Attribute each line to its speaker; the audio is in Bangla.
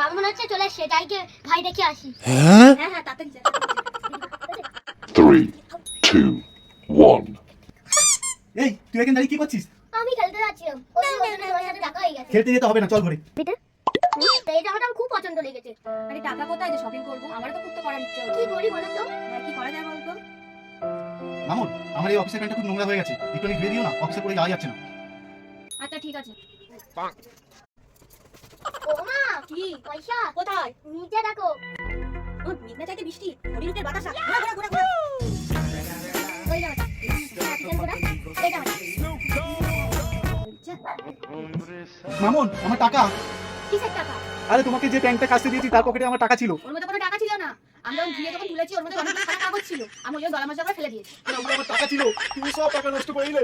Speaker 1: মামা মনে হচ্ছে চলে এসছে, যাই গিয়ে ভাই দেখে আসি।
Speaker 2: হ্যাঁ
Speaker 1: হ্যাঁ তাড়াতাড়ি যা।
Speaker 3: 3, 2, 1.
Speaker 2: এই তুই এখানে দাঁড়িয়ে কি করছিস?
Speaker 1: আমি খেলতে যাচ্ছিলাম, ওই তোমার সাথে দেখা হয়ে গেছে।
Speaker 2: খেলতে যেতে হবে না, চল ঘরে।
Speaker 1: তো এই জামাটা আমার খুব পছন্দ লেগেছে।
Speaker 4: আরে টাকা কোথায় যে শপিং করবো? আমারও তো খুব তো করার ইচ্ছে
Speaker 1: কি
Speaker 4: হচ্ছে।
Speaker 1: করি বলো তো?
Speaker 4: হ্যাঁ, কি করা যায় বলতো?
Speaker 2: মামুন, আমার এই অফিসের প্যান্টটা খুব নোংরা হয়ে গেছে, একটু ধুয়ে দিও না, অফিসে পরে যাওয়া যাচ্ছে না।
Speaker 4: আচ্ছা ঠিক আছে।
Speaker 1: ও মা,
Speaker 4: কি
Speaker 1: পয়সা
Speaker 4: কোথায়?
Speaker 1: নিচে দেখো।
Speaker 4: মেঘনা চাইতে বৃষ্টি, হরিণের বাতাসা। ঘোরা ঘোরা ঘোরা ঘোরা।
Speaker 1: ওই জামাটা, পিছন ঘোরা, এই জামাটা।
Speaker 2: মামুন, আমার টাকা।
Speaker 1: কিসের টাকা?
Speaker 2: আরে তোমাকে যে প্যান্টটা কাচতে দিয়েছি তার পকেটে আমার টাকা ছিল।
Speaker 4: ওর মধ্যে কোনো টাকা ছিল না। আমি যখন ধুয়ে যখন তুলেছি ওর মধ্যে অনেক সারা কাগজ ছিল। আমি ওই গলা মশলা করে ফেলে দিয়েছি।
Speaker 2: আরে ওগুলো আমার টাকা ছিল, তুমি সব টাকা নষ্ট করে দিলে।